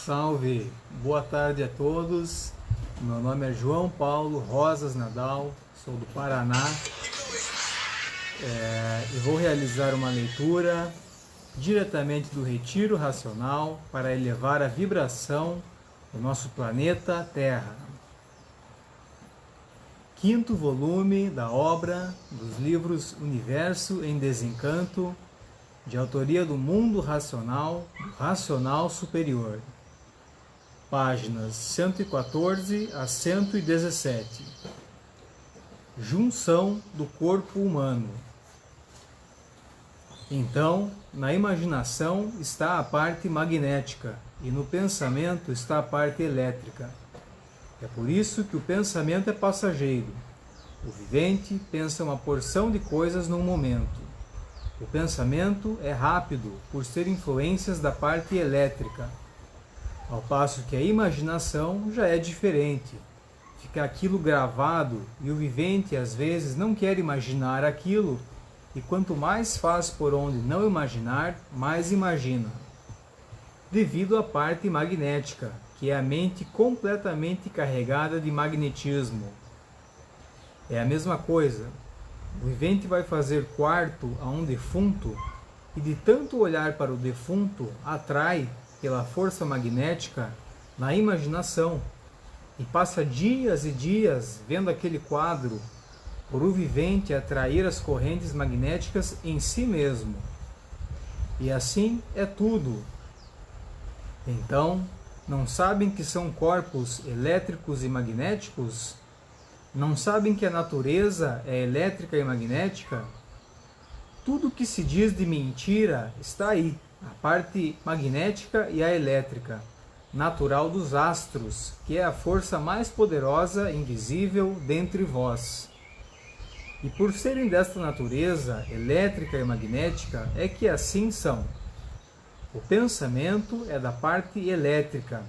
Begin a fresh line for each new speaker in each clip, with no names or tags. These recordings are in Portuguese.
Salve! Boa tarde a todos. Meu nome é João Paulo Rosas Nadal, sou do Paraná e vou realizar uma leitura diretamente do Retiro Racional para elevar a vibração do nosso planeta Terra. Quinto volume da obra dos livros Universo em Desencanto, de autoria do Mundo Racional, do Racional Superior. Páginas 114 a 117. Junção do corpo humano. Então, na imaginação está a parte magnética e no pensamento está a parte elétrica. É por isso que o pensamento é passageiro. O vivente pensa uma porção de coisas num momento. O pensamento é rápido por ser influências da parte elétrica, ao passo que a imaginação já é diferente. Fica aquilo gravado e o vivente às vezes não quer imaginar aquilo, e quanto mais faz por onde não imaginar, mais imagina. Devido à parte magnética, que é a mente completamente carregada de magnetismo. É a mesma coisa. O vivente vai fazer quarto a um defunto e de tanto olhar para o defunto atrai pela força magnética na imaginação e passa dias e dias vendo aquele quadro por o vivente atrair as correntes magnéticas em si mesmo. E assim é tudo. Então, não sabem que são corpos elétricos e magnéticos? Não sabem que a natureza é elétrica e magnética? Tudo que se diz de mentira está aí, a parte magnética e a elétrica, natural dos astros, que é a força mais poderosa, invisível, dentre vós. E por serem desta natureza, elétrica e magnética, é que assim são. O pensamento é da parte elétrica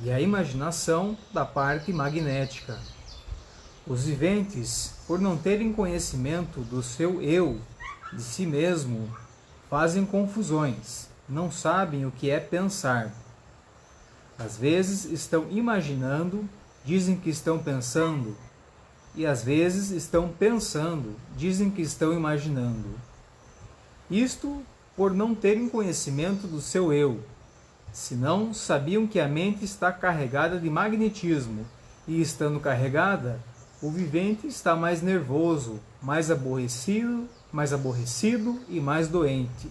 e a imaginação da parte magnética. Os viventes, por não terem conhecimento do seu eu, de si mesmo, fazem confusões, não sabem o que é pensar. Às vezes estão imaginando, dizem que estão pensando, e às vezes estão pensando, dizem que estão imaginando. Isto por não terem conhecimento do seu eu, senão sabiam que a mente está carregada de magnetismo, e estando carregada, o vivente está mais nervoso, mais aborrecido e mais doente.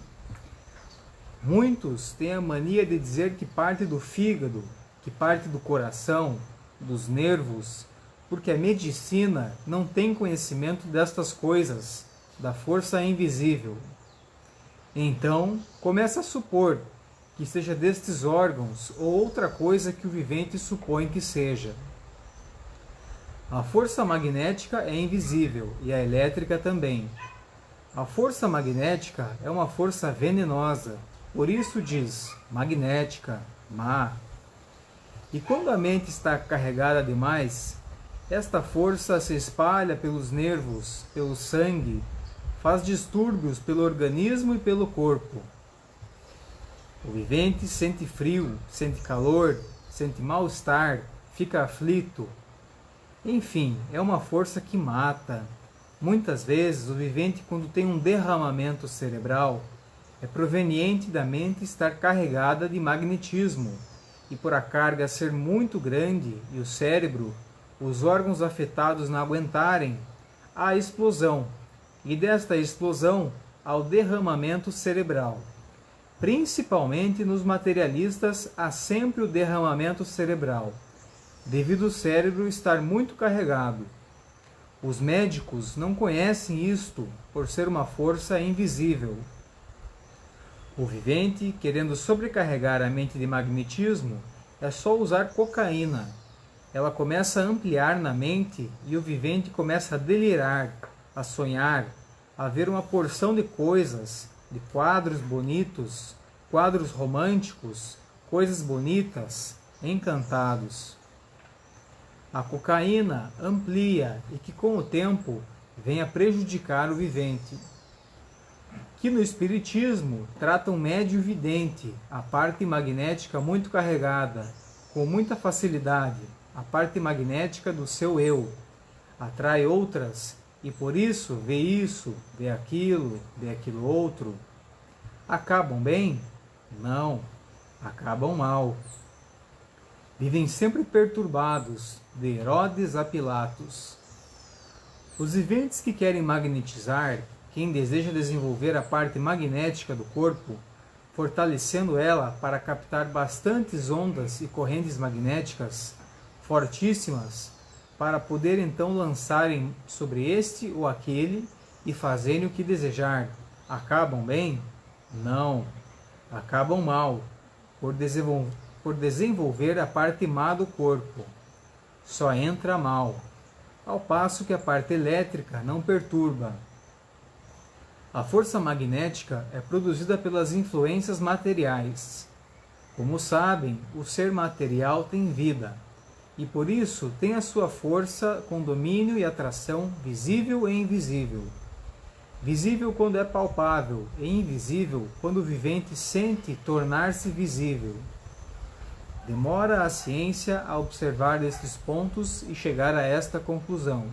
Muitos têm a mania de dizer que parte do fígado, que parte do coração, dos nervos, porque a medicina não tem conhecimento destas coisas, da força invisível. Então, começa a supor que seja destes órgãos ou outra coisa que o vivente supõe que seja. A força magnética é invisível e a elétrica também. A força magnética é uma força venenosa, por isso diz magnética, má. E quando a mente está carregada demais, esta força se espalha pelos nervos, pelo sangue, faz distúrbios pelo organismo e pelo corpo. O vivente sente frio, sente calor, sente mal-estar, fica aflito. Enfim, é uma força que mata. Muitas vezes, o vivente, quando tem um derramamento cerebral, é proveniente da mente estar carregada de magnetismo, e por a carga ser muito grande e o cérebro, os órgãos afetados não aguentarem, há explosão, e desta explosão ao derramamento cerebral. Principalmente nos materialistas há sempre o derramamento cerebral, devido ao cérebro estar muito carregado. Os médicos não conhecem isto por ser uma força invisível. O vivente, querendo sobrecarregar a mente de magnetismo, é só usar cocaína. Ela começa a ampliar na mente e o vivente começa a delirar, a sonhar, a ver uma porção de coisas, de quadros bonitos, quadros românticos, coisas bonitas, encantados. A cocaína amplia e que com o tempo vem a prejudicar o vivente. que no Espiritismo trata um médio vidente, a parte magnética muito carregada, com muita facilidade, a parte magnética do seu eu. Atrai outras e por isso vê aquilo outro. Acabam bem? Não, acabam mal. Vivem sempre perturbados, de Herodes a Pilatos. Os viventes que querem magnetizar, quem deseja desenvolver a parte magnética do corpo, fortalecendo ela para captar bastantes ondas e correntes magnéticas fortíssimas, para poder então lançarem sobre este ou aquele e fazerem o que desejar. Acabam bem? Não, acabam mal, por desenvolver a parte má do corpo. Só entra mal, ao passo que a parte elétrica não perturba. A força magnética é produzida pelas influências materiais. Como sabem, o ser material tem vida, e por isso tem a sua força com domínio e atração visível e invisível. Visível quando é palpável e invisível quando o vivente sente tornar-se visível. Demora a ciência a observar estes pontos e chegar a esta conclusão.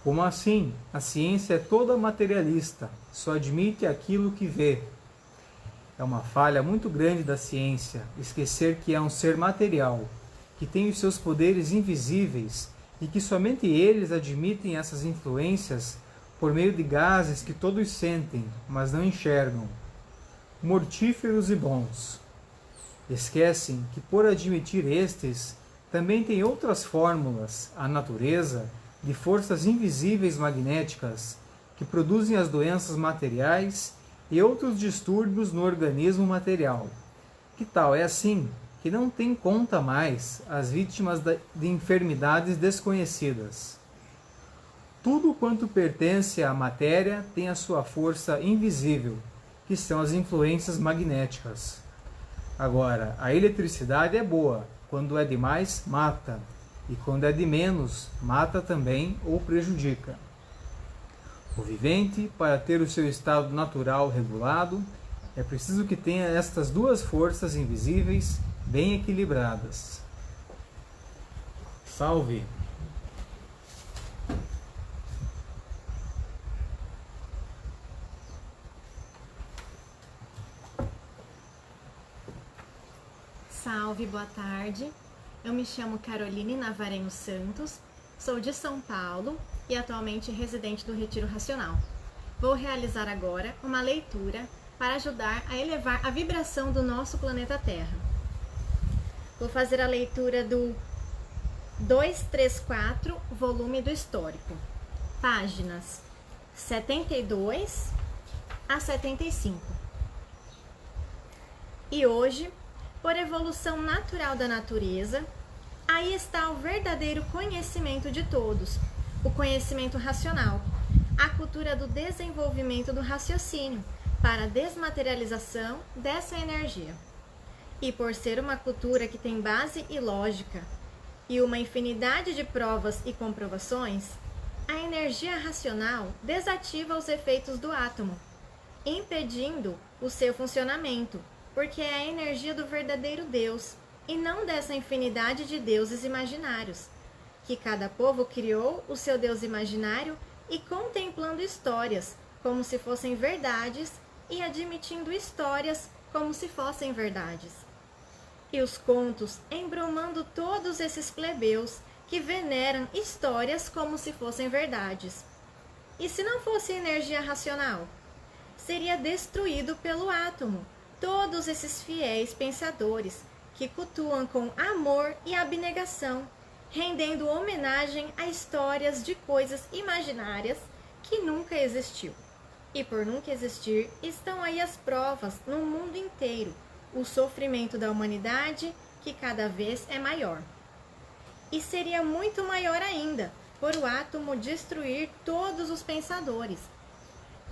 Como assim? A ciência é toda materialista, só admite aquilo que vê. É uma falha muito grande da ciência esquecer que é um ser material, que tem os seus poderes invisíveis e que somente eles admitem essas influências por meio de gases que todos sentem, mas não enxergam, mortíferos e bons. Esquecem que por admitir estes, também tem outras fórmulas, a natureza, de forças invisíveis magnéticas, que produzem as doenças materiais e outros distúrbios no organismo material. Que tal é assim, que não tem conta mais as vítimas de enfermidades desconhecidas. Tudo quanto pertence à matéria tem a sua força invisível, que são as influências magnéticas. Agora, a eletricidade é boa, quando é demais, mata, e quando é de menos, mata também ou prejudica. O vivente, para ter o seu estado natural regulado, é preciso que tenha estas duas forças invisíveis bem equilibradas. Salve!
Salve, boa tarde. Eu me chamo Caroline Navarenho Santos, sou de São Paulo e atualmente residente do Retiro Racional. Vou realizar agora uma leitura para ajudar a elevar a vibração do nosso planeta Terra. Vou fazer a leitura do 234, volume do Histórico, páginas 72 a 75. E hoje, por evolução natural da natureza, aí está o verdadeiro conhecimento de todos, o conhecimento racional, a cultura do desenvolvimento do raciocínio para a desmaterialização dessa energia. E por ser uma cultura que tem base e lógica e uma infinidade de provas e comprovações, a energia racional desativa os efeitos do átomo, impedindo o seu funcionamento, porque é a energia do verdadeiro Deus, e não dessa infinidade de deuses imaginários, que cada povo criou o seu Deus imaginário e contemplando histórias como se fossem verdades e admitindo histórias como se fossem verdades. E os contos embromando todos esses plebeus que veneram histórias como se fossem verdades. E se não fosse energia racional? Seria destruído pelo átomo todos esses fiéis pensadores que cultuam com amor e abnegação, rendendo homenagem a histórias de coisas imaginárias que nunca existiu. E por nunca existir, estão aí as provas no mundo inteiro, o sofrimento da humanidade que cada vez é maior. E seria muito maior ainda, por o átomo destruir todos os pensadores.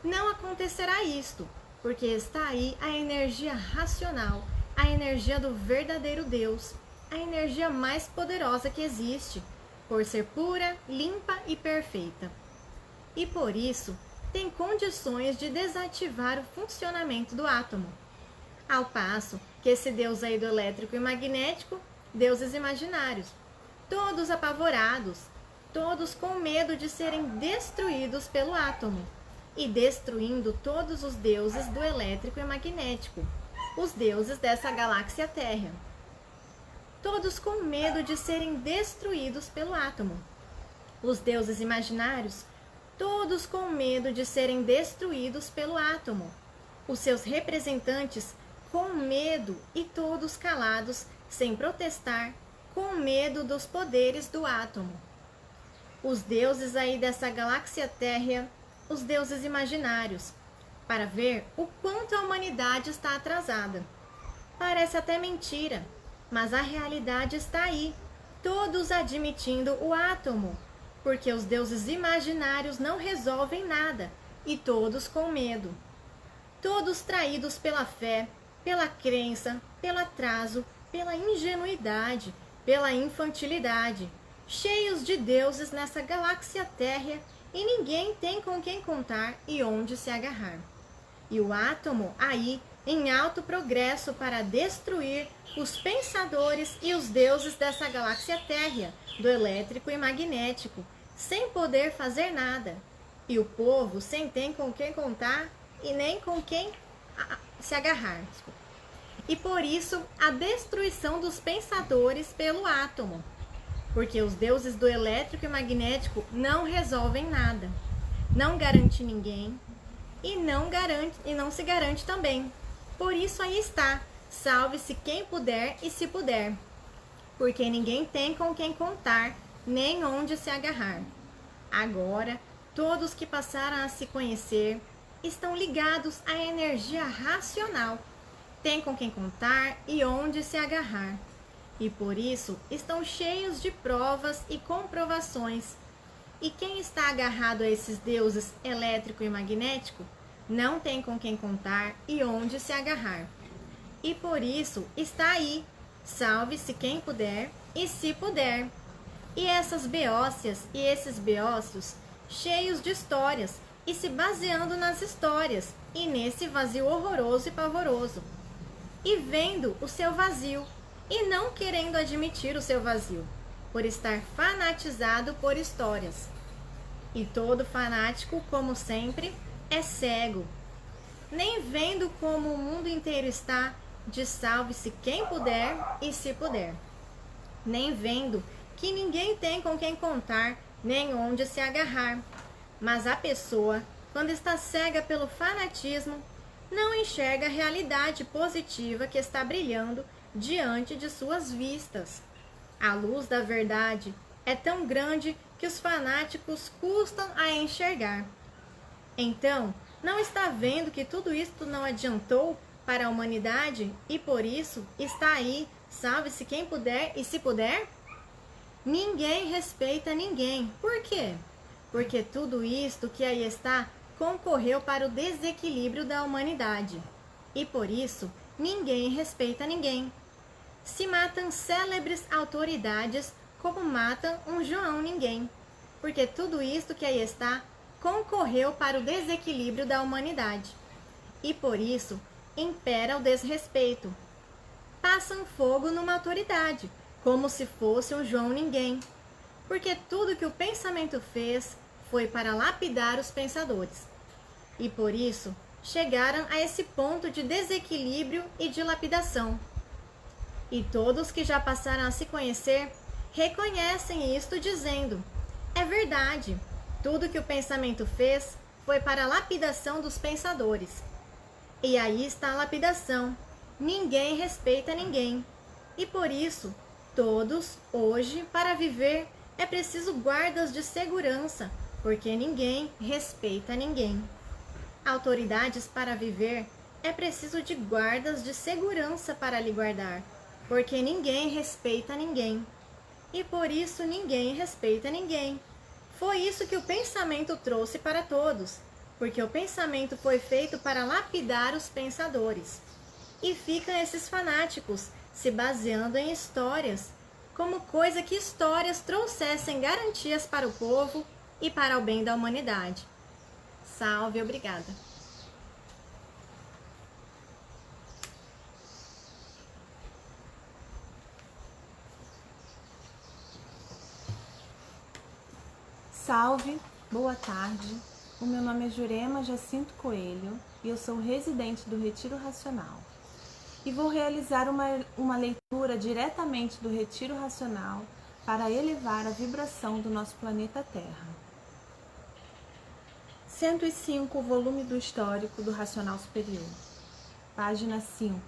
Não acontecerá isto, porque está aí a energia racional, a energia do verdadeiro Deus, a energia mais poderosa que existe, por ser pura, limpa e perfeita. E por isso, tem condições de desativar o funcionamento do átomo. Ao passo que esse deus aí do elétrico e magnético, deuses imaginários, todos apavorados, todos com medo de serem destruídos pelo átomo, e destruindo todos os deuses do elétrico e magnético, os deuses dessa galáxia Terra. Todos com medo de serem destruídos pelo átomo. Os deuses imaginários, todos com medo de serem destruídos pelo átomo. Os seus representantes com medo e todos calados, sem protestar, com medo dos poderes do átomo. Os deuses aí dessa galáxia Terra, os deuses imaginários, para ver o quanto a humanidade está atrasada. Parece até mentira, mas a realidade está aí, todos admitindo o átomo, porque os deuses imaginários não resolvem nada, e todos com medo. Todos traídos pela fé, pela crença, pelo atraso, pela ingenuidade, pela infantilidade, cheios de deuses nessa galáxia Terra, e ninguém tem com quem contar e onde se agarrar. E o átomo aí, em alto progresso para destruir os pensadores e os deuses dessa galáxia Terra, do elétrico e magnético, sem poder fazer nada. E o povo sem ter com quem contar e nem com quem se agarrar. E por isso, a destruição dos pensadores pelo átomo. Porque os deuses do elétrico e magnético não resolvem nada. Não garante ninguém e não se garante também. Por isso aí está, salve-se quem puder e se puder, porque ninguém tem com quem contar, nem onde se agarrar. Agora, todos que passaram a se conhecer estão ligados à energia racional, têm com quem contar e onde se agarrar. E por isso estão cheios de provas e comprovações. E quem está agarrado a esses deuses elétrico e magnético não tem com quem contar e onde se agarrar. E por isso está aí, salve-se quem puder e se puder. E essas beócias e esses beócios cheios de histórias e se baseando nas histórias e nesse vazio horroroso e pavoroso. E vendo o seu vazio e não querendo admitir o seu vazio, por estar fanatizado por histórias. E todo fanático, como sempre, é cego, nem vendo como o mundo inteiro está, de salve-se quem puder e se puder, nem vendo que ninguém tem com quem contar, nem onde se agarrar. Mas a pessoa, quando está cega pelo fanatismo, não enxerga a realidade positiva que está brilhando diante de suas vistas. A luz da verdade é tão grande que os fanáticos custam a enxergar. Então, não está vendo que tudo isto não adiantou para a humanidade e por isso está aí, salve-se quem puder e se puder? Ninguém respeita ninguém. Por quê? Porque tudo isto que aí está concorreu para o desequilíbrio da humanidade. E por isso, ninguém respeita ninguém. Se matam célebres autoridades como matam um João Ninguém. Porque tudo isto que aí está concorreu para o desequilíbrio da humanidade. E por isso, impera o desrespeito. Passam fogo numa autoridade, como se fosse um João Ninguém. Porque tudo que o pensamento fez foi para lapidar os pensadores. E por isso, chegaram a esse ponto de desequilíbrio e de lapidação. E todos que já passaram a se conhecer, reconhecem isto dizendo, é verdade, tudo que o pensamento fez foi para a lapidação dos pensadores. E aí está a lapidação, ninguém respeita ninguém. E por isso, todos, hoje, para viver, é preciso guardas de segurança, porque ninguém respeita ninguém. Autoridades para viver, é preciso de guardas de segurança para lhe guardar, porque ninguém respeita ninguém. E por isso ninguém respeita ninguém. Foi isso que o pensamento trouxe para todos, porque o pensamento foi feito para lapidar os pensadores. E ficam esses fanáticos se baseando em histórias, como coisa que histórias trouxessem garantias para o povo e para o bem da humanidade. Salve, obrigada.
Salve, boa tarde. O meu nome é Jurema Jacinto Coelho e eu sou residente do Retiro Racional. E vou realizar uma leitura diretamente do Retiro Racional para elevar a vibração do nosso planeta Terra. 105, volume do Histórico do Racional Superior. Página 5.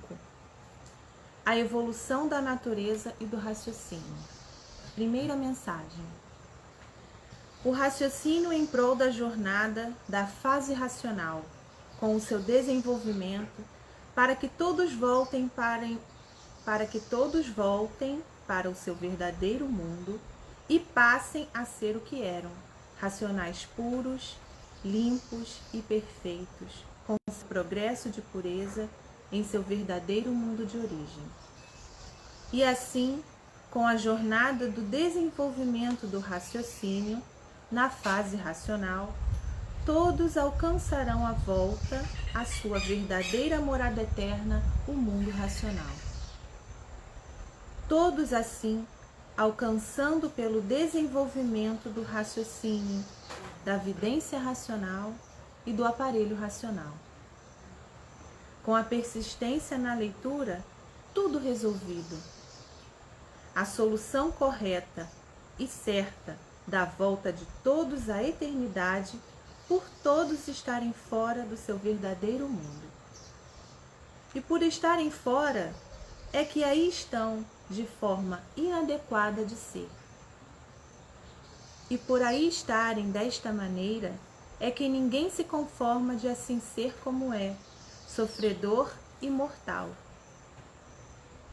A evolução da natureza e do raciocínio. Primeira mensagem. O raciocínio em prol da jornada da fase racional, com o seu desenvolvimento, para que todos voltem para o seu verdadeiro mundo e passem a ser o que eram, racionais puros, limpos e perfeitos, com esse progresso de pureza em seu verdadeiro mundo de origem. E assim, com a jornada do desenvolvimento do raciocínio, na fase racional, todos alcançarão a volta à sua verdadeira morada eterna, o mundo racional. Todos assim, alcançando pelo desenvolvimento do raciocínio, da vidência racional e do aparelho racional. Com a persistência na leitura, tudo resolvido. A solução correta e certa da volta de todos à eternidade, por todos estarem fora do seu verdadeiro mundo. E por estarem fora, é que aí estão de forma inadequada de ser. E por aí estarem desta maneira, é que ninguém se conforma de assim ser como é, sofredor e mortal.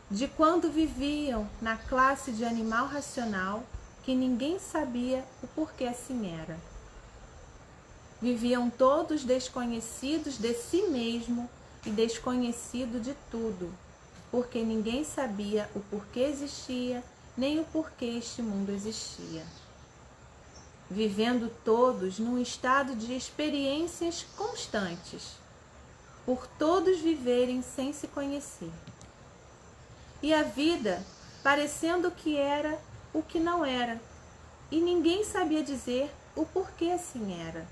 De quando viviam na classe de animal racional, que ninguém sabia o porquê assim era. Viviam todos desconhecidos de si mesmo e desconhecido de tudo, porque ninguém sabia o porquê existia, nem o porquê este mundo existia. Vivendo todos num estado de experiências constantes, por todos viverem sem se conhecer. E a vida parecendo que era o que não era, e ninguém sabia dizer o porquê assim era.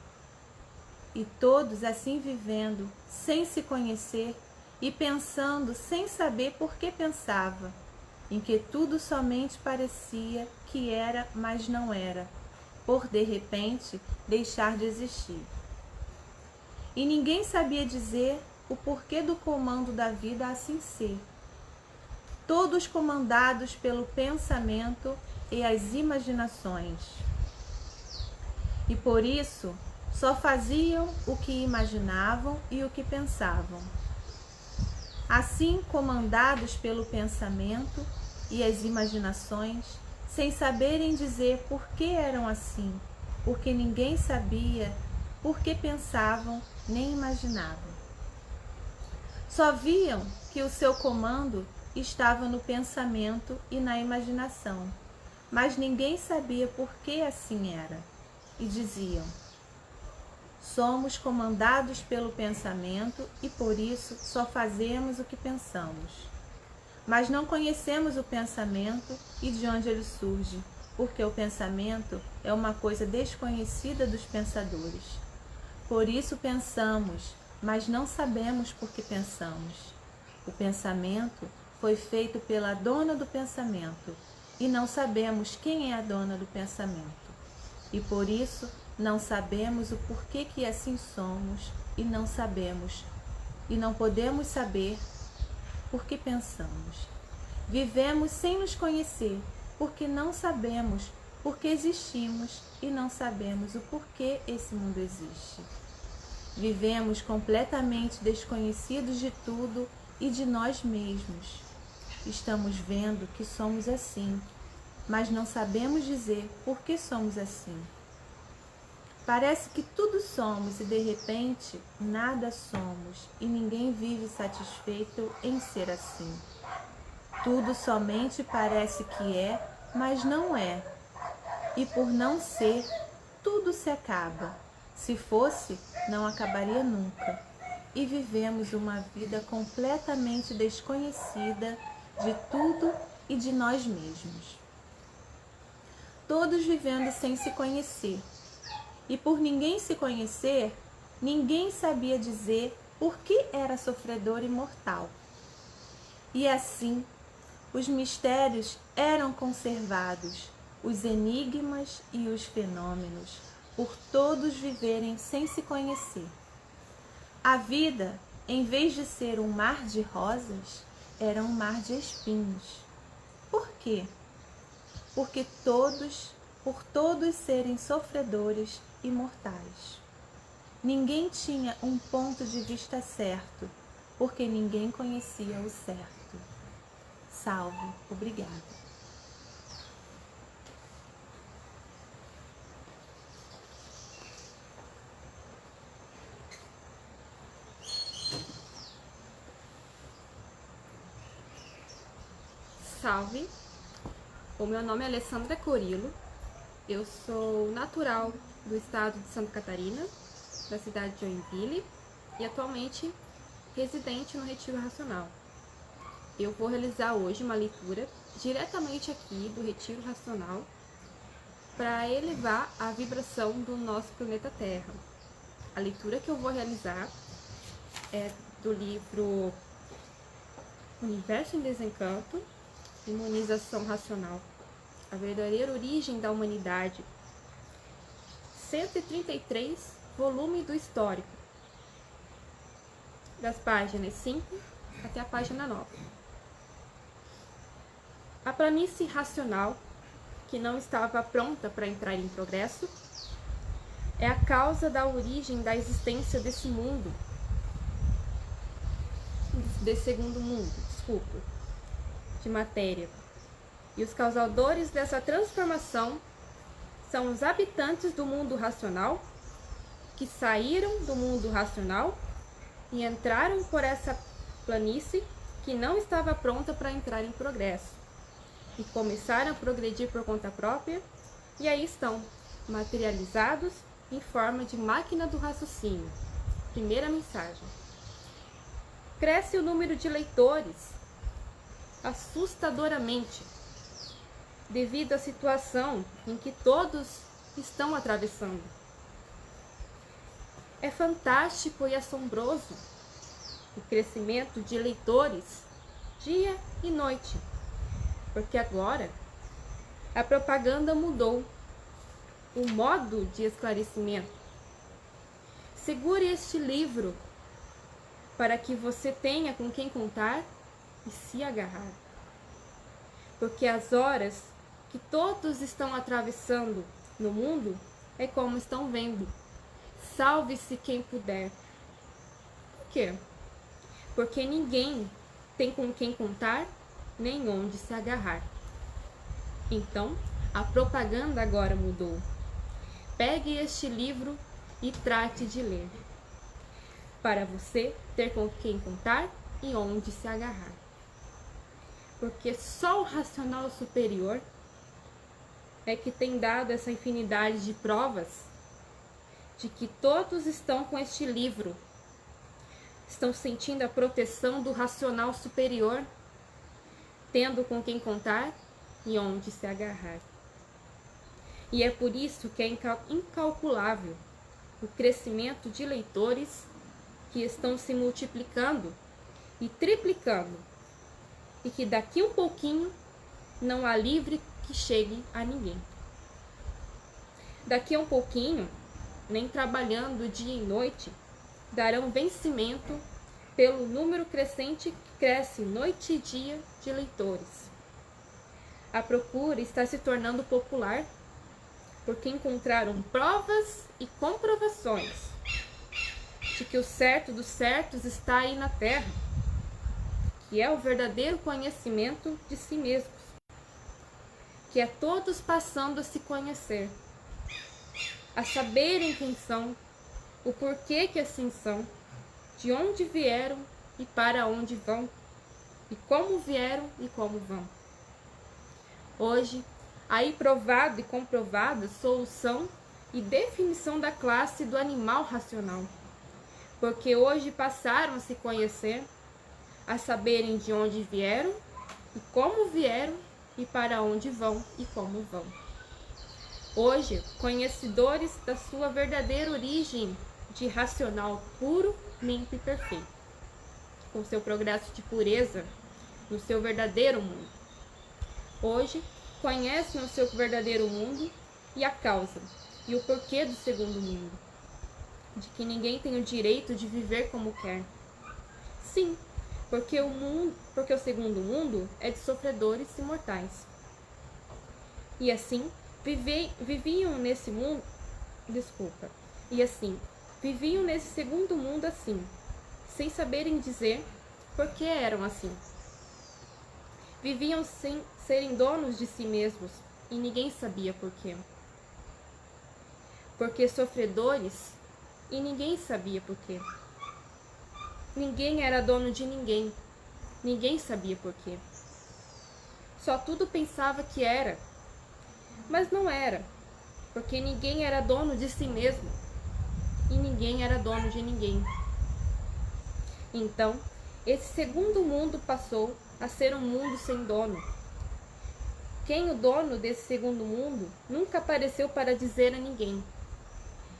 E todos assim vivendo, sem se conhecer, e pensando sem saber por que pensava, em que tudo somente parecia que era, mas não era, por de repente deixar de existir. E ninguém sabia dizer o porquê do comando da vida assim ser. Todos comandados pelo pensamento e as imaginações. E por isso só faziam o que imaginavam e o que pensavam. Assim, comandados pelo pensamento e as imaginações, sem saberem dizer por que eram assim, porque ninguém sabia por que pensavam nem imaginavam. Só viam que o seu comando estava no pensamento e na imaginação, mas ninguém sabia por que assim era. E diziam: somos comandados pelo pensamento e por isso só fazemos o que pensamos. Mas não conhecemos o pensamento e de onde ele surge, porque o pensamento é uma coisa desconhecida dos pensadores. Por isso pensamos, mas não sabemos por que pensamos. O pensamento foi feito pela dona do pensamento, e não sabemos quem é a dona do pensamento. E por isso não sabemos o porquê que assim somos, e não sabemos, e não podemos saber por que pensamos. Vivemos sem nos conhecer, porque não sabemos por que existimos e não sabemos o porquê esse mundo existe. Vivemos completamente desconhecidos de tudo e de nós mesmos. Estamos vendo que somos assim, mas não sabemos dizer por que somos assim. Parece que tudo somos e de repente nada somos, e ninguém vive satisfeito em ser assim. Tudo somente parece que é, mas não é. E por não ser, tudo se acaba, Se fosse, não acabaria nunca. E vivemos uma vida completamente desconhecida de tudo e de nós mesmos. Todos vivendo sem se conhecer. E por ninguém se conhecer, ninguém sabia dizer por que era sofredor e mortal. E assim, os mistérios eram conservados, os enigmas e os fenômenos, por todos viverem sem se conhecer. A vida, em vez de ser um mar de rosas, era um mar de espinhos. Por quê? Porque por todos serem sofredores e mortais. Ninguém tinha um ponto de vista certo, porque ninguém conhecia o certo. Salve, obrigada.
Salve, o meu nome é Alessandra Corilo, eu sou natural do estado de Santa Catarina, da cidade de Joinville, e atualmente residente no Retiro Racional. Eu vou realizar hoje uma leitura diretamente aqui do Retiro Racional para elevar a vibração do nosso planeta Terra. A leitura que eu vou realizar é do livro Universo em Desencanto, Imunização Racional, a verdadeira origem da humanidade, 133, volume do histórico, das páginas 5 até a página 9. A planície racional, que não estava pronta para entrar em progresso, é a causa da origem da existência desse mundo, desse segundo mundo, de matéria. E os causadores dessa transformação são os habitantes do mundo racional, que saíram do mundo racional e entraram por essa planície que não estava pronta para entrar em progresso. E começaram a progredir por conta própria, e aí estão, materializados em forma de máquina do raciocínio. Primeira mensagem. Cresce o número de leitores assustadoramente, devido à situação em que todos estão atravessando. É fantástico e assombroso o crescimento de leitores dia e noite, porque agora a propaganda mudou o modo de esclarecimento. Segure este livro para que você tenha com quem contar e se agarrar. Porque as horas que todos estão atravessando no mundo é como estão vendo. Salve-se quem puder. Por quê? Porque ninguém tem com quem contar nem onde se agarrar. Então, a propaganda agora mudou. Pegue este livro e trate de ler, para você ter com quem contar e onde se agarrar. Porque só o racional superior é que tem dado essa infinidade de provas de que todos estão com este livro, estão sentindo a proteção do racional superior, tendo com quem contar e onde se agarrar. E é por isso que é incalculável o crescimento de leitores que estão se multiplicando e triplicando, e que daqui um pouquinho não há livre que chegue a ninguém. Daqui a um pouquinho, nem trabalhando dia e noite, darão vencimento pelo número crescente que cresce noite e dia de leitores. A procura está se tornando popular, porque encontraram provas e comprovações de que o certo dos certos está aí na Terra, que é o verdadeiro conhecimento de si mesmos, que é todos passando a se conhecer, a saberem quem são, o porquê que assim são, de onde vieram e para onde vão, e como vieram e como vão. Hoje, aí provado e comprovada solução e definição da classe do animal racional, porque hoje passaram a se conhecer, a saberem de onde vieram e como vieram e para onde vão e como vão. Hoje, conhecedores da sua verdadeira origem de racional puro, limpo e perfeito, com seu progresso de pureza no seu verdadeiro mundo. Hoje, conhecem o seu verdadeiro mundo e a causa e o porquê do segundo mundo, de que ninguém tem o direito de viver como quer. Sim, porque o segundo mundo é de sofredores e mortais. E assim, viviam nesse segundo mundo assim, sem saberem dizer por que eram assim. Viviam sem serem donos de si mesmos e ninguém sabia por quê. Porque sofredores e ninguém sabia por quê. Ninguém era dono de ninguém, ninguém sabia por quê. Só tudo pensava que era, mas não era, porque ninguém era dono de si mesmo e ninguém era dono de ninguém. Então, esse segundo mundo passou a ser um mundo sem dono. Quem o dono desse segundo mundo nunca apareceu para dizer a ninguém: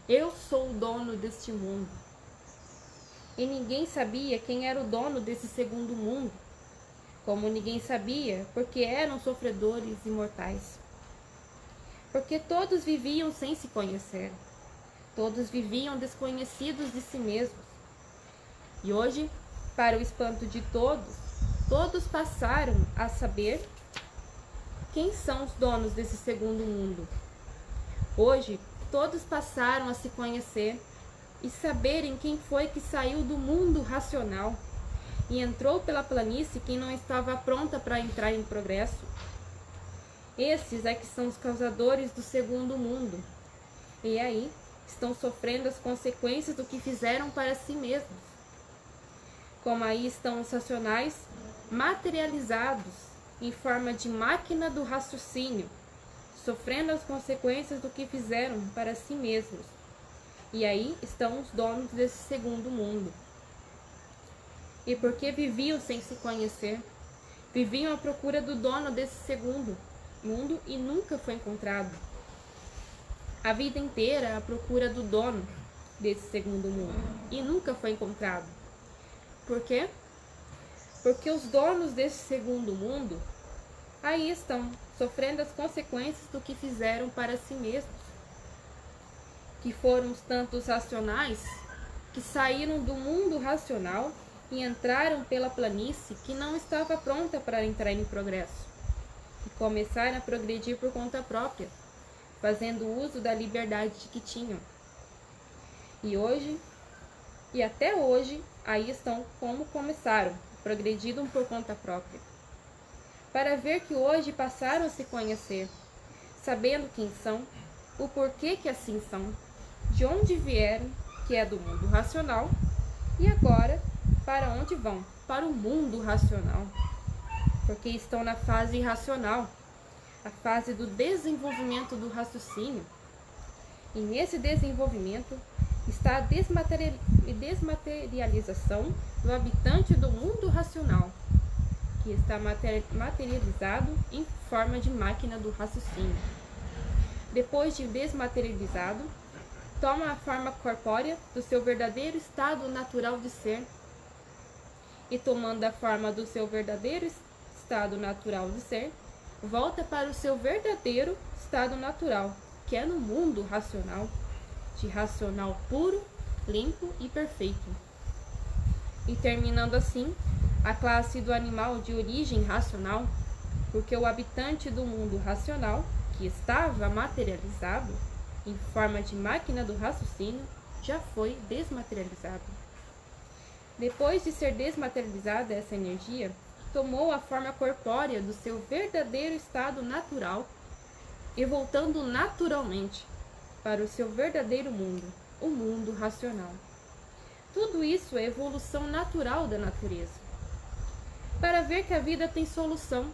eu sou o dono deste mundo. E ninguém sabia quem era o dono desse segundo mundo, como ninguém sabia porque eram sofredores e mortais. Porque todos viviam sem se conhecer, todos viviam desconhecidos de si mesmos. E hoje, para o espanto de todos, todos passaram a saber quem são os donos desse segundo mundo. Hoje, todos passaram a se conhecer e saberem quem foi que saiu do mundo racional e entrou pela planície que não estava pronta para entrar em progresso. Esses é que são os causadores do segundo mundo, e aí estão sofrendo as consequências do que fizeram para si mesmos. Como aí estão os racionais materializados em forma de máquina do raciocínio, sofrendo as consequências do que fizeram para si mesmos. E aí estão os donos desse segundo mundo. E porque viviam sem se conhecer, viviam à procura do dono desse segundo mundo e nunca foi encontrado. A vida inteira à procura do dono desse segundo mundo e nunca foi encontrado. Por quê? Porque os donos desse segundo mundo aí estão, sofrendo as consequências do que fizeram para si mesmos. Que foram os tantos racionais que saíram do mundo racional e entraram pela planície que não estava pronta para entrar em progresso. E começaram a progredir por conta própria, fazendo uso da liberdade que tinham. E hoje, e até hoje, aí estão como começaram, progrediram por conta própria. Para ver que hoje passaram a se conhecer, sabendo quem são, o porquê que assim são, de onde vieram, que é do mundo racional, e agora para onde vão? Para o mundo racional, porque estão na fase irracional, a fase do desenvolvimento do raciocínio. E nesse desenvolvimento está a desmaterialização do habitante do mundo racional, que está materializado em forma de máquina do raciocínio. Depois de desmaterializado, toma a forma corpórea do seu verdadeiro estado natural de ser, e tomando a forma do seu verdadeiro estado natural de ser, volta para o seu verdadeiro estado natural, que é no mundo racional, de racional puro, limpo e perfeito. E terminando assim, a classe do animal de origem racional, porque o habitante do mundo racional, que estava materializado em forma de máquina do raciocínio, já foi desmaterializado. Depois de ser desmaterializada essa energia, tomou a forma corpórea do seu verdadeiro estado natural e voltando naturalmente para o seu verdadeiro mundo, o mundo racional. Tudo isso é evolução natural da natureza. Para ver que a vida tem solução,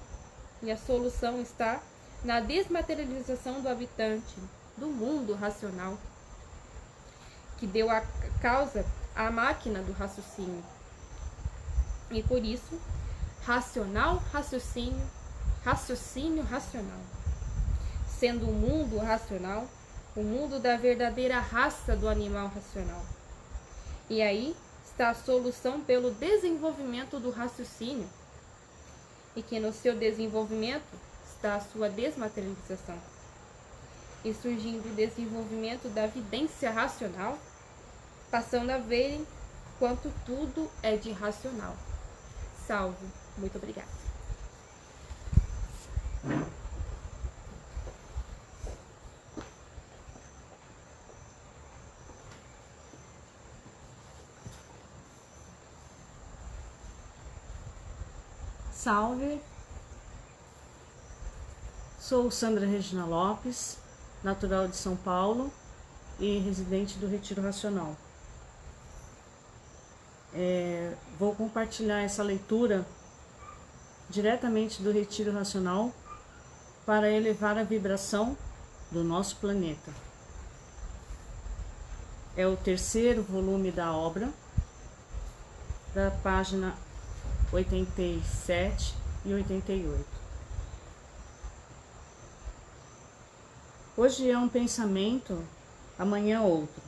e a solução está na desmaterialização do habitante do mundo racional, que deu a causa à máquina do raciocínio. E por isso, racional, raciocínio, raciocínio racional. Sendo o mundo racional, o mundo da verdadeira raça do animal racional. E aí está a solução pelo desenvolvimento do raciocínio, e que no seu desenvolvimento está a sua desmaterialização. E surgindo o desenvolvimento da vidência racional, passando a verem quanto tudo é de racional. Salve. Muito obrigada.
Salve, sou Sandra Regina Lopes, natural de São Paulo e residente do Retiro Racional. Vou compartilhar essa leitura diretamente do Retiro Racional para elevar a vibração do nosso planeta. É o terceiro volume da obra, da página 87 e 88. Hoje é um pensamento, amanhã outro.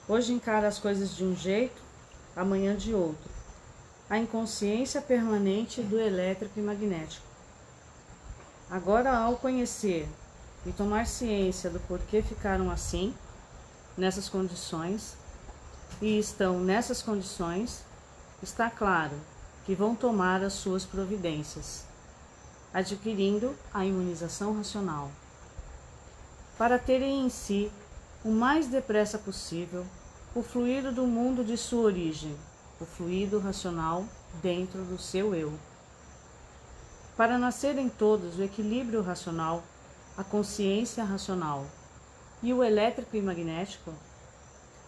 Hoje encara as coisas de um jeito, amanhã de outro. A inconsciência permanente do elétrico e magnético. Agora, ao conhecer e tomar ciência do porquê ficaram assim, nessas condições, e estão nessas condições, está claro que vão tomar as suas providências, adquirindo a imunização racional, para terem em si, o mais depressa possível, o fluido do mundo de sua origem, o fluido racional dentro do seu eu. Para nascerem todos o equilíbrio racional, a consciência racional e o elétrico e magnético,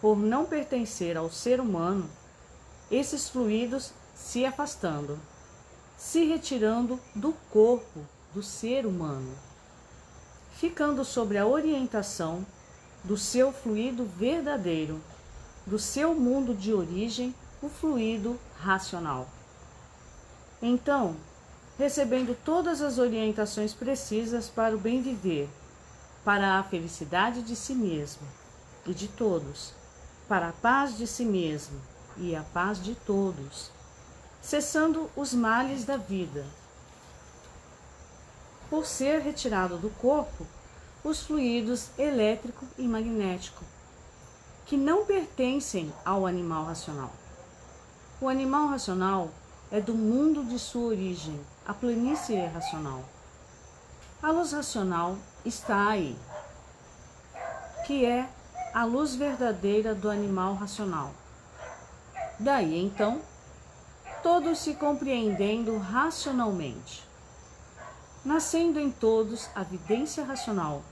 por não pertencer ao ser humano, esses fluidos se afastando, se retirando do corpo do ser humano, ficando sob a orientação do seu fluido verdadeiro, do seu mundo de origem, o fluido racional. Então, recebendo todas as orientações precisas para o bem viver, para a felicidade de si mesmo e de todos, para a paz de si mesmo e a paz de todos, cessando os males da vida. Por ser retirado do corpo os fluidos elétrico e magnético, que não pertencem ao animal racional. O animal racional é do mundo de sua origem, a planície racional. A luz racional está aí, que é a luz verdadeira do animal racional. Daí, então, todos se compreendendo racionalmente, nascendo em todos a vidência racional,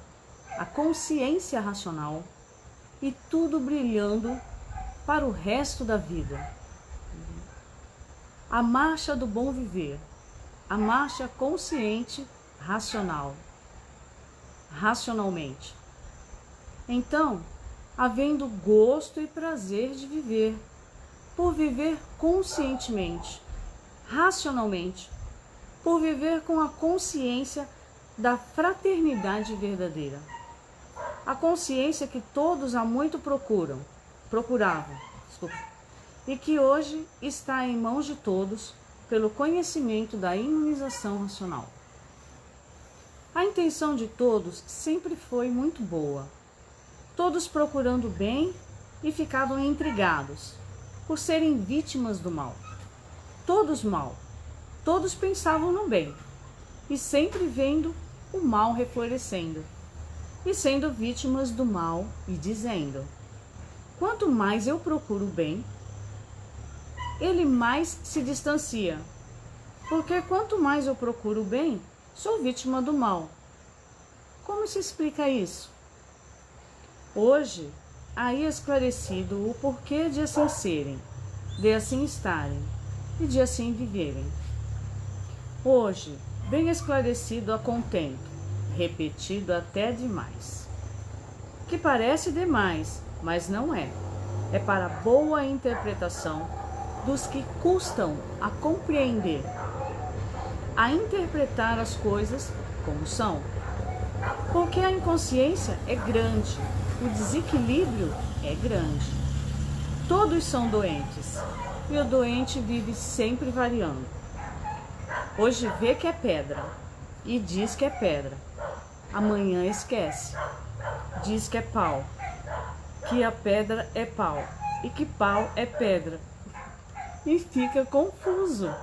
a consciência racional e tudo brilhando para o resto da vida. A marcha do bom viver, a marcha consciente racional, racionalmente. Então, havendo gosto e prazer de viver, por viver conscientemente, racionalmente, por viver com a consciência da fraternidade verdadeira. A consciência que todos há muito procuravam, e que hoje está em mãos de todos pelo conhecimento da imunização racional. A intenção de todos sempre foi muito boa, todos procurando o bem e ficavam intrigados por serem vítimas do mal. Todos mal, todos pensavam no bem e sempre vendo o mal reflorescendo e sendo vítimas do mal e dizendo: quanto mais eu procuro o bem, ele mais se distancia, porque quanto mais eu procuro o bem, sou vítima do mal. Como se explica isso? Hoje, aí esclarecido o porquê de assim serem, de assim estarem e de assim viverem. Hoje, bem esclarecido a contento, repetido até demais. que parece demais, mas não é. É para boa interpretação dos que custam a compreender, a interpretar as coisas como são. Porque a inconsciência é grande, o desequilíbrio é grande. Todos são doentes, e o doente vive sempre variando. Hoje vê que é pedra e diz que é pedra. Amanhã esquece, diz que é pau, que a pedra é pau e que pau é pedra. E fica confuso.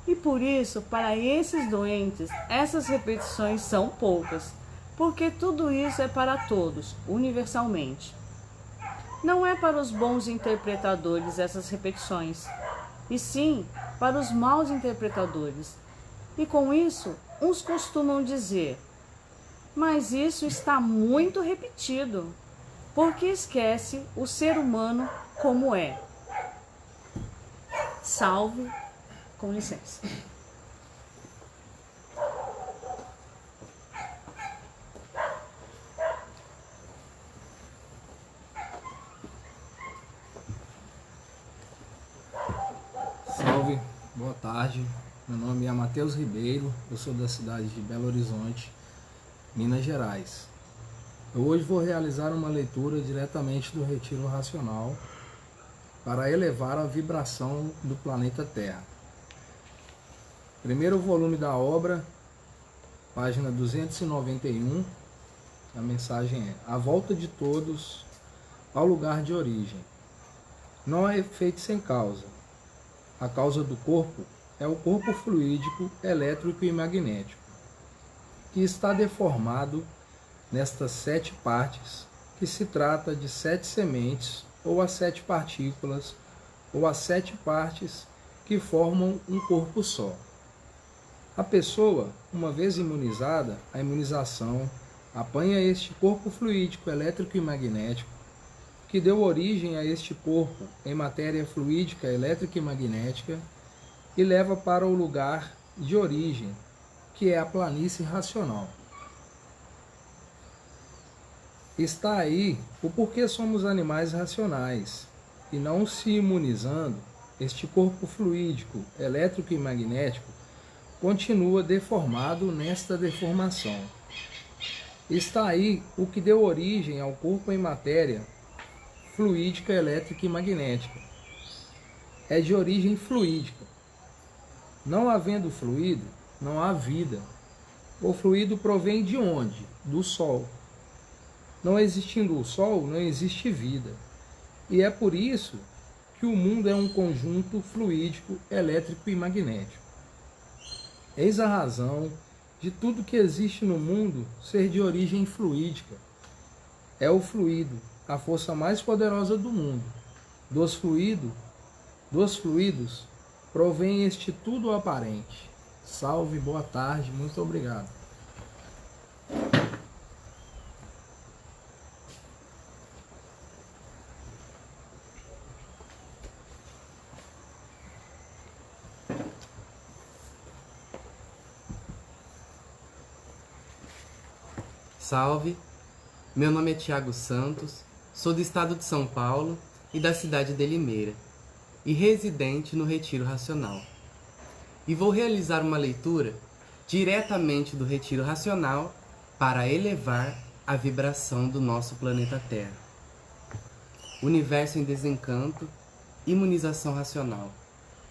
E por isso, para esses doentes, essas repetições são poucas, porque tudo isso é para todos, universalmente. Não é para os bons interpretadores essas repetições, e sim para os maus interpretadores. E com isso, uns costumam dizer: mas isso está muito repetido, porque esquece o ser humano como é. Salve, com licença.
Salve, boa tarde. Meu nome é Matheus Ribeiro, eu sou da cidade de Belo Horizonte, Minas Gerais. Eu hoje vou realizar uma leitura diretamente do Retiro Racional para elevar a vibração do planeta Terra. Primeiro volume da obra, página 291, a mensagem é: a volta de todos ao lugar de origem. Não há efeito sem causa. A causa do corpo é o corpo fluídico, elétrico e magnético, que está deformado nestas 7 partes, que se trata de 7 sementes, ou as 7 partículas, ou as 7 partes que formam um corpo só. A pessoa, uma vez imunizada, a imunização apanha este corpo fluídico, elétrico e magnético, que deu origem a este corpo em matéria fluídica, elétrica e magnética, e leva para o lugar de origem, que é a planície racional. Está aí o porquê somos animais racionais, e não se imunizando, este corpo fluídico, elétrico e magnético continua deformado nesta deformação. Está aí o que deu origem ao corpo em matéria fluídica, elétrica e magnética. É de origem fluídica. Não havendo fluido, não há vida. O fluido provém de onde? Do Sol. Não existindo o Sol, não existe vida. E é por isso que o mundo é um conjunto fluídico, elétrico e magnético. Eis a razão de tudo que existe no mundo ser de origem fluídica. É o fluido, a força mais poderosa do mundo. Dos fluidos provém este tudo aparente. Salve, boa tarde, muito obrigado.
Salve, meu nome é Tiago Santos, sou do estado de São Paulo e da cidade de Limeira, e residente no Retiro Racional. E vou realizar uma leitura diretamente do Retiro Racional para elevar a vibração do nosso planeta Terra. Universo em desencanto, imunização racional,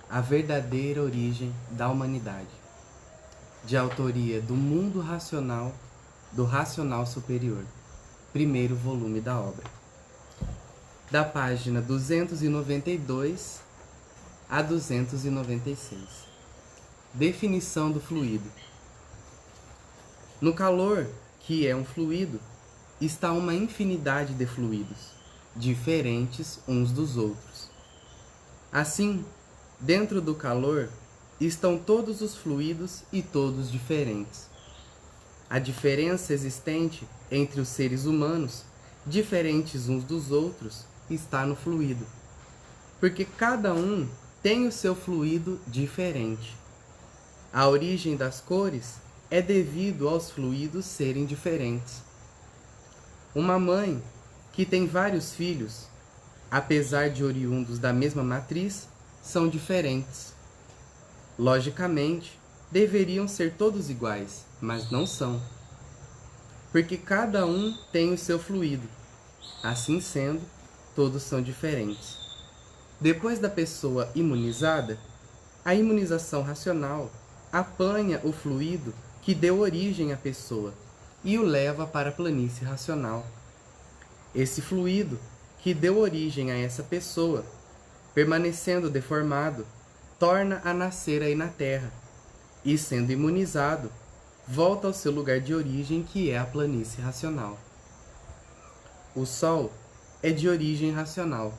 a verdadeira origem da humanidade. De autoria do Mundo Racional, do Racional Superior, primeiro volume da obra. Da página 292 a 296. Definição do fluido. No calor, que é um fluido, está uma infinidade de fluidos, diferentes uns dos outros. Assim, dentro do calor, estão todos os fluidos e todos diferentes. A diferença existente entre os seres humanos, diferentes uns dos outros, está no fluido, porque cada um tem o seu fluido diferente. A origem das cores é devido aos fluidos serem diferentes. Uma mãe que tem vários filhos, apesar de oriundos da mesma matriz, são diferentes. Logicamente, deveriam ser todos iguais, mas não são. Porque cada um tem o seu fluido. Assim sendo, todos são diferentes. Depois da pessoa imunizada, a imunização racional apanha o fluido que deu origem à pessoa e o leva para a planície racional. Esse fluido que deu origem a essa pessoa, permanecendo deformado, torna a nascer aí na Terra e, sendo imunizado, volta ao seu lugar de origem, que é a planície racional. O Sol é de origem racional,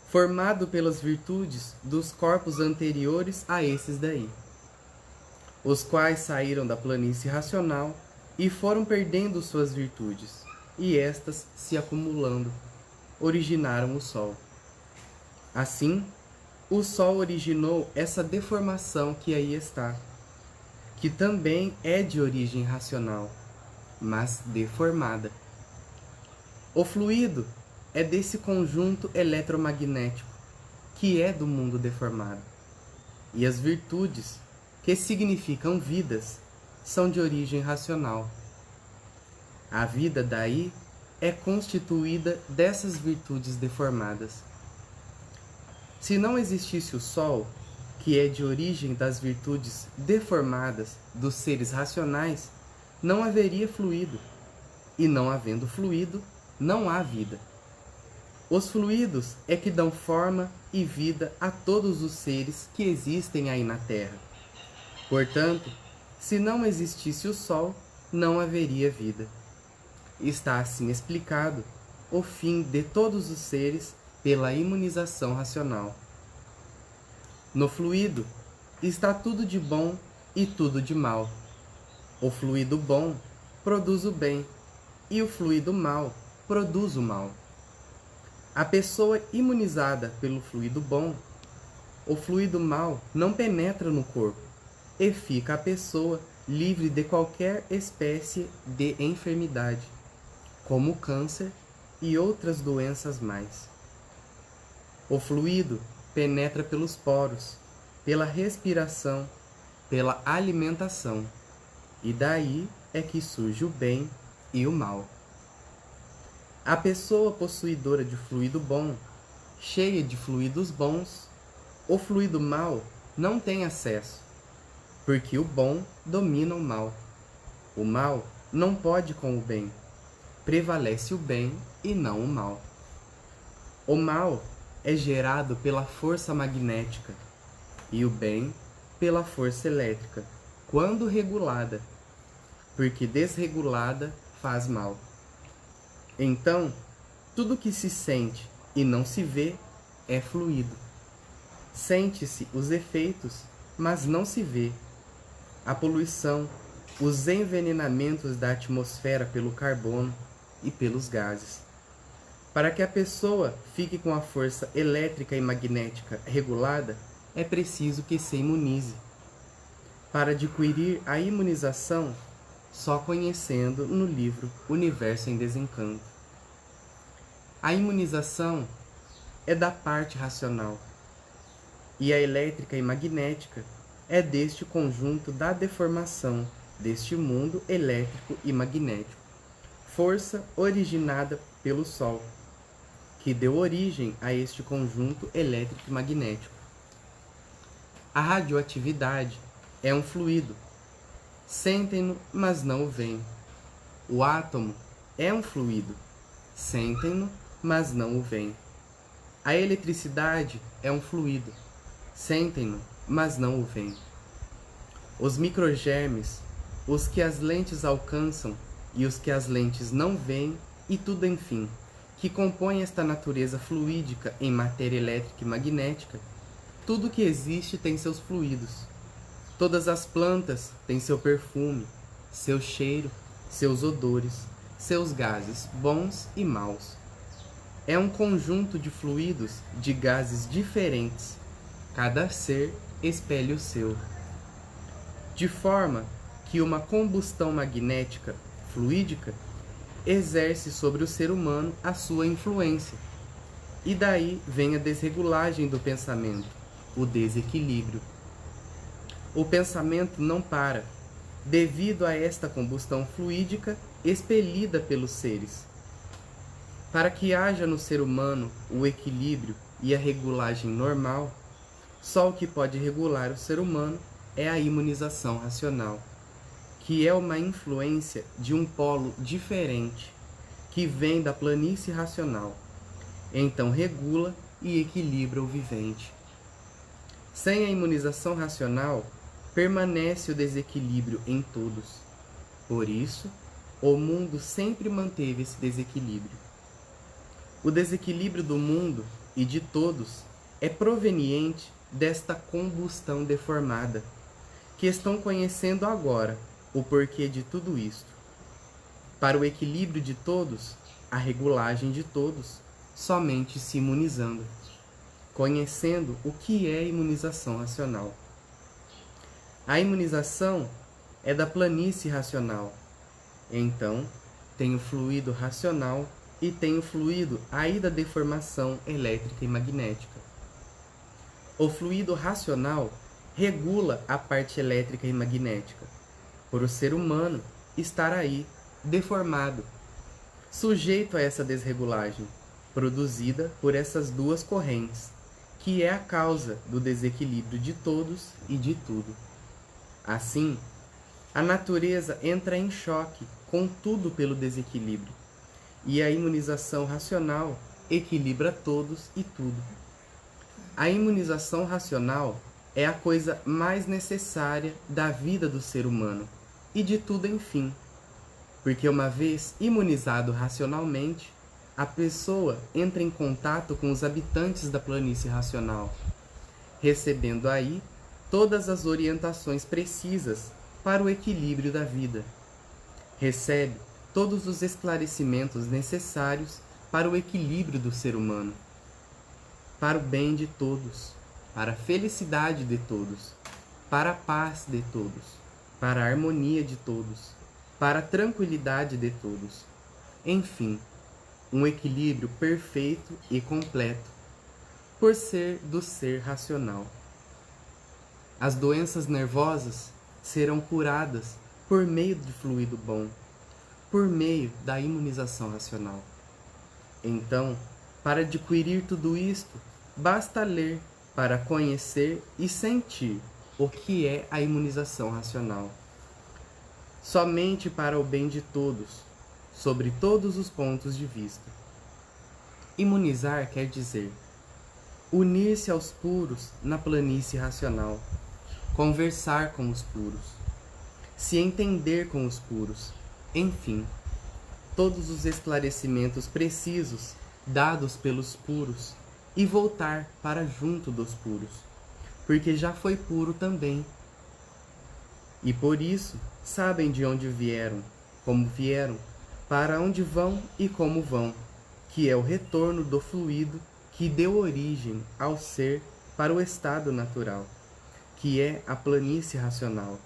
formado pelas virtudes dos corpos anteriores a esses daí, os quais saíram da planície racional e foram perdendo suas virtudes, e estas, se acumulando, originaram o Sol. Assim, o Sol originou essa deformação que aí está, que também é de origem racional, mas deformada. O fluido é desse conjunto eletromagnético, que é do mundo deformado. E as virtudes, que significam vidas, são de origem racional. A vida daí é constituída dessas virtudes deformadas. Se não existisse o Sol, que é de origem das virtudes deformadas dos seres racionais, não haveria fluido. E não havendo fluido, não há vida. Os fluidos é que dão forma e vida a todos os seres que existem aí na Terra. Portanto, se não existisse o Sol, não haveria vida. Está assim explicado o fim de todos os seres pela imunização racional. No fluido está tudo de bom e tudo de mal. O fluido bom produz o bem e o fluido mal produz o mal. A pessoa imunizada pelo fluido bom, o fluido mal não penetra no corpo e fica a pessoa livre de qualquer espécie de enfermidade, como o câncer e outras doenças mais. O fluido penetra pelos poros, pela respiração, pela alimentação, e daí é que surge o bem e o mal. A pessoa possuidora de fluido bom, cheia de fluidos bons, o fluido mal não tem acesso, porque o bom domina o mal. O mal não pode com o bem, prevalece o bem e não o mal. O mal é gerado pela força magnética e o bem pela força elétrica, quando regulada, porque desregulada faz mal. Então, tudo que se sente e não se vê é fluido. Sente-se os efeitos, mas não se vê. A poluição, os envenenamentos da atmosfera pelo carbono e pelos gases. Para que a pessoa fique com a força elétrica e magnética regulada, é preciso que se imunize. Para adquirir a imunização, só conhecendo no livro Universo em Desencanto. A imunização é da parte racional, e a elétrica e magnética é deste conjunto da deformação deste mundo elétrico e magnético, força originada pelo Sol, que deu origem a este conjunto elétrico e magnético. A radioatividade é um fluido. Sentem-no, mas não o veem. O átomo é um fluido. Sentem-no, mas não o veem. A eletricidade é um fluido. Sentem-no, mas não o veem. Os microgermes, os que as lentes alcançam e os que as lentes não veem, e tudo enfim, que compõe esta natureza fluídica em matéria elétrica e magnética, tudo que existe tem seus fluidos. Todas as plantas têm seu perfume, seu cheiro, seus odores, seus gases bons e maus. É um conjunto de fluidos, de gases diferentes. Cada ser espelha o seu. De forma que uma combustão magnética, fluídica, exerce sobre o ser humano a sua influência. E daí vem a desregulagem do pensamento, o desequilíbrio. O pensamento não para, devido a esta combustão fluídica expelida pelos seres. Para que haja no ser humano o equilíbrio e a regulagem normal, só o que pode regular o ser humano é a imunização racional, que é uma influência de um polo diferente, que vem da planície racional. Então regula e equilibra o vivente. Sem a imunização racional, permanece o desequilíbrio em todos. Por isso, o mundo sempre manteve esse desequilíbrio. O desequilíbrio do mundo e de todos é proveniente desta combustão deformada, que estão conhecendo agora o porquê de tudo isto. Para o equilíbrio de todos, a regulagem de todos, somente se imunizando, conhecendo o que é imunização racional. A imunização é da planície racional. Então, tem o fluido racional e tem o fluido aí da deformação elétrica e magnética. O fluido racional regula a parte elétrica e magnética, por o ser humano estar aí deformado, sujeito a essa desregulagem, produzida por essas duas correntes, que é a causa do desequilíbrio de todos e de tudo. Assim, a natureza entra em choque com tudo pelo desequilíbrio, e a imunização racional equilibra todos e tudo. A imunização racional é a coisa mais necessária da vida do ser humano e de tudo, enfim, porque uma vez imunizado racionalmente, a pessoa entra em contato com os habitantes da planície racional, recebendo aí todas as orientações precisas para o equilíbrio da vida. Recebe todos os esclarecimentos necessários para o equilíbrio do ser humano, para o bem de todos, para a felicidade de todos, para a paz de todos, para a harmonia de todos, para a tranquilidade de todos. Enfim, um equilíbrio perfeito e completo, por ser do ser racional. As doenças nervosas serão curadas por meio de fluido bom, por meio da imunização racional. Então, para adquirir tudo isto, basta ler para conhecer e sentir o que é a imunização racional. Somente para o bem de todos, sobre todos os pontos de vista. Imunizar quer dizer unir-se aos puros na planície racional, conversar com os puros, se entender com os puros, enfim, todos os esclarecimentos precisos dados pelos puros e voltar para junto dos puros, porque já foi puro também. E por isso sabem de onde vieram, como vieram, para onde vão e como vão, que é o retorno do fluido que deu origem ao ser para o estado natural, que é a planície racional.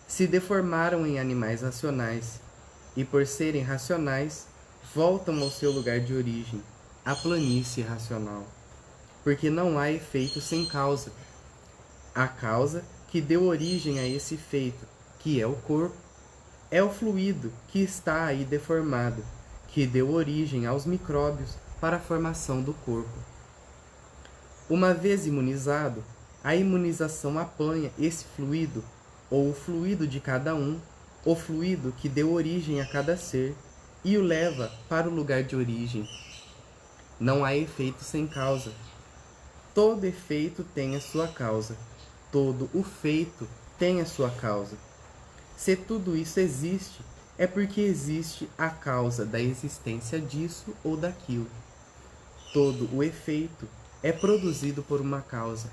Se deformaram em animais racionais, e por serem racionais, voltam ao seu lugar de origem, a planície racional. Porque não há efeito sem causa. A causa que deu origem a esse efeito, que é o corpo, é o fluido que está aí deformado, que deu origem aos micróbios para a formação do corpo. Uma vez imunizado, a imunização apanha esse fluido, ou o fluido de cada um, o fluido que deu origem a cada ser, e o leva para o lugar de origem. Não há efeito sem causa. Todo efeito tem a sua causa. Todo o feito tem a sua causa. Se tudo isso existe, é porque existe a causa da existência disso ou daquilo. Todo o efeito é produzido por uma causa.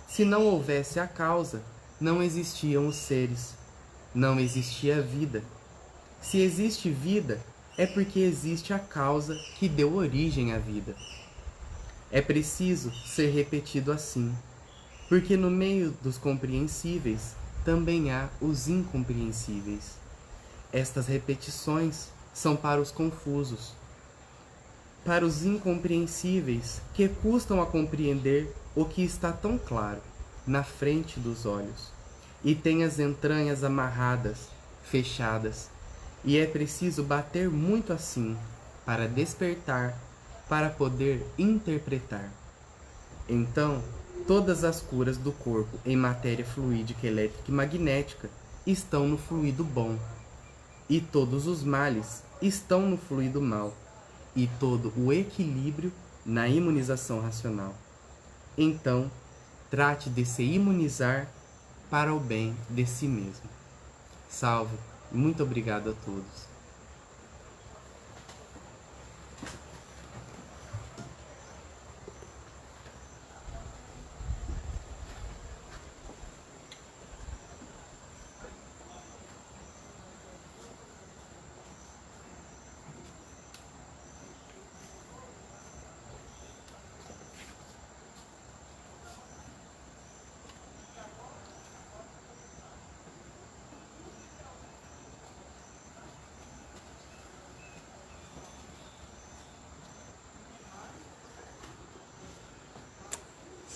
Se não houvesse a causa, não existiam os seres. Não existia vida. Se existe vida, é porque existe a causa que deu origem à vida. É preciso ser repetido assim, porque no meio dos compreensíveis também há os incompreensíveis. Estas repetições são para os confusos, para os incompreensíveis que custam a compreender o que está tão claro na frente dos olhos e tem as entranhas amarradas, fechadas, e é preciso bater muito assim para despertar, para poder interpretar. Então, todas as curas do corpo em matéria fluídica, elétrica e magnética estão no fluido bom, e todos os males estão no fluido mau, e todo o equilíbrio na imunização racional. Então, trate de se imunizar para o bem de si mesmo. Salve, muito obrigado a todos.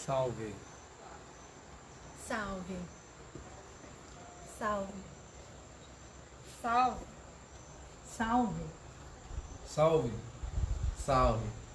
Salve.
Salve.
Salve.
Salve.
Salve.
Salve.
Salve.